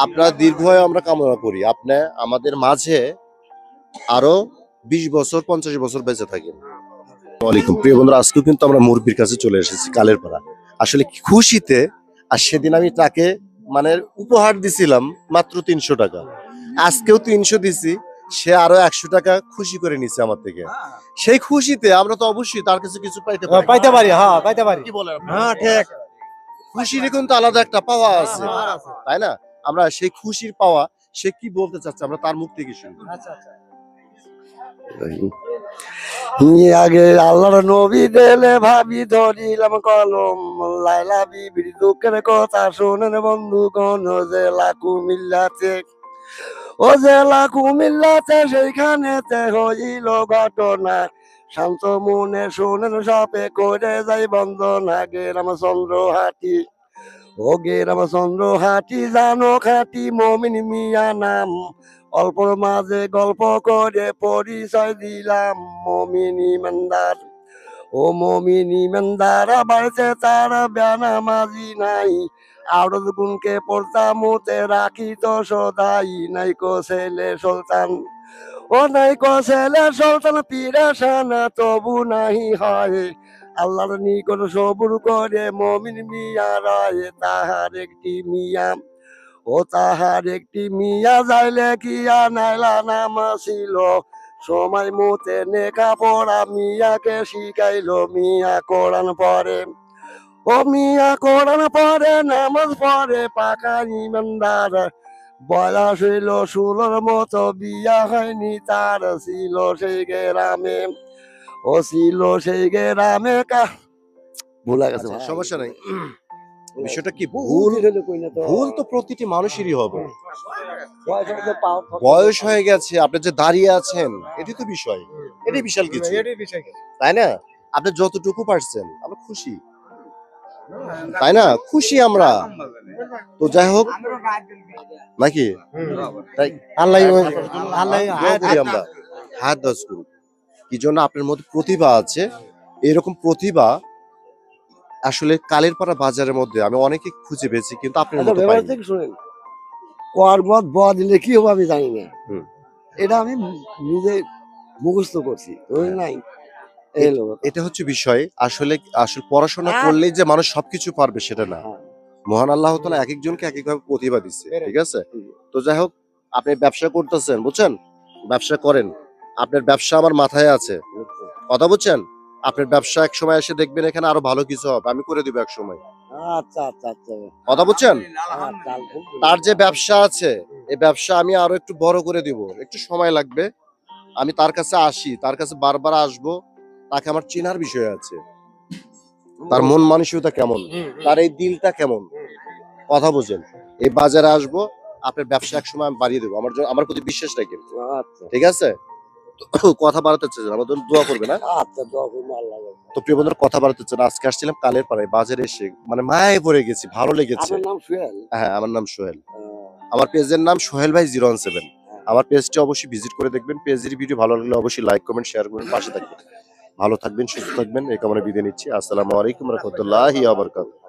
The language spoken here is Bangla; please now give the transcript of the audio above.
আপনার দীর্ঘায়ু আমরা কামনা করি। আপনি আমাদের মাঝে আরো 20 বছর 50 বছর বেঁচে থাকেন। ওয়ালাইকুম প্রিয় বন্ধুরা, আজকেও কিন্তু আমরা মুরব্বির কাছে চলে এসেছি কালের পাড়া। আসলে খুশিতে, আর সেদিন আমি তাকে মানে উপহার দিছিলাম মাত্র 300 টাকা। আজকেও 300 দিছি, সে আরো 100 টাকা খুশি করে নিছে আমার থেকে। সেই খুশিতে আমরা তো অবশ্যই তার কাছে কিছু পাইতে পারি। পাইতে পারি, হ্যাঁ পাইতে পারি। কি বলেন আপনি? হ্যাঁ ঠিক। খুশির কিন্তু আলাদা একটা পাওয়া আছে, তাই না? আমরা সেই খুশির পাওয়া, সে কি বলতে চাচ্ছে আমরা তার মুখ থেকে শুনি। আগে আল্লাহর নবী দিলে ভাবি ধরিলাম কলম, লাইলা বিবির দুঃখের কথা শোনেন বন্ধুগণ। জেলা কুমিল্লাতে, ও জেলা কুমিল্লাতে সেইখানেতে হইল ঘটনা। শান্ত মনে শোনেন সাপে করে যাই বন্দনা। রামচন্দ্র হাটি, ও রামচন্দ্র হাটি জানো খাটি মমিন মিয়া নাম। অল্পর মাঝে গল্প করে পরিচয় দিলাম মমিন ইমানদার। ও মমিন ইমানদার বাড়িতে তার বেনামাজি নাই। আরজ গুনকে পড়তাম মুতে রাখি তো সদাই। নাই কো ছেলে সুলতান, ও নাই কো ছেলে সুলতান পিরেশানা তবু নাহি হয়। আল্লাহর নিকট সবুর করে মমিন মিয়া রয়। তাহার একটি মিয়া, ও তাহার একটি মিয়া যাইলে কি নাইলা নাম ছিল। সময় মতে নেকা পড়া মিয়াকে শিখাইলো। মিয়া কোরআন পড়ে, ও মিয়া কোরআন পড়ে নামাজ পড়ে পাকা ইমানদার। বয়স হইল 16 মতো, বিয়া হয়নি তার। ছিল সেই গ্রামে, ও ছিল সেই গ্রামে ভুলা গেছে। আচ্ছা, সমস্যা নাই। বিষয়টা কি ভুল? ভুল তো প্রতিটি মানুষেরই হবে। বয়স হয়ে গেছে, আপনি যে দাঁড়িয়ে আছেন, এটি তো বিষয়, এটি বিশাল কিছু, তাই না? আপনি যতটুকু পারছেন আমরা খুশি, তাই না? খুশি আমরা। তো যাই হোক, নাকি তাই আল্লাহ দোয়া করি আমরা, হাত দাস করুক। কি জন্য? আপনার মধ্যে প্রতিভা আছে। এরকম প্রতিভা আসলে কালেরপাড়া বাজারের মধ্যে আমি অনেকে খুঁজে পেয়েছি, কিন্তু আপনার মতো পাইনি। শুনেন, কর্মত ব দিলে কি হবে আমি জানি না। হুম। এটা আমি নিজে মুখস্থ করছি, নাই এলো। এটা হচ্ছে বিষয়। আসলে আসলে পড়াশোনা করলেই যে মানুষ সবকিছু পারবে সেটা না। মহান আল্লাহ তাআলা এক একজনকে এক একভাবে প্রতিভা দিচ্ছে, ঠিক আছে? তো যাই হোক, আপনি ব্যবসা করতেছেন, বুঝছেন? ব্যবসা করেন। আপনার ব্যবসা আমার মাথায় আছে, কথা বুঝছেন? আপনার ব্যবসা এক সময় এসে দেখবেন এখানে আরো ভালো কিছু হবে, আমি করে দিব এক সময়, আচ্ছা আচ্ছা আচ্ছা কথা বুঝছেন? আচ্ছা। তার যে ব্যবসা আছে, এই ব্যবসা আমি আরো একটু বড় করে দিব, একটু সময় লাগবে। আমি তার কাছে আসি, তার কাছে বারবার আসবো। তাকে আমার চেনার বিষয় আছে, তার মন মানসিকতা কেমন, তার এই দিলটা কেমন, কথা বোঝেন। এই বাজারে আসবো, আপনার ব্যবসা এক সময় আমি বাড়িয়ে দেবো। আমার প্রতি বিশ্বাস রাখেন, আচ্ছা ঠিক আছে? তো কথা বাড়াতে চাচ্ছেন, আমার জন্য দোয়া করবে না? আচ্ছা, দোয়া করবো আল্লাহ। তো প্রিয় বন্ধুরা, কথা বাড়াতে চাচ্ছেন, আজকে আসছিলাম কালের পাড়ায়, বাজারে এসে মানে মায়ে পড়ে গেছি, ভালো লেগেছে। আপনার নাম সুহেল? হ্যাঁ, আমার নাম সোহেল। আমার পেজের নাম সোহেল ভাই 017। আমার পেজটি অবশ্যই ভিজিট করে দেখবেন। পেজের ভিডিও ভালো লাগলে অবশ্যই লাইক কমেন্ট শেয়ার করবেন, পাশে থাকবেন। ভালো থাকবেন, সুস্থ থাকবেন, এই কামনায় বিদায় নিচ্ছি। আসসালামু আলাইকুম রহমতুল্লাহি ওয়া বারাকাতুহু।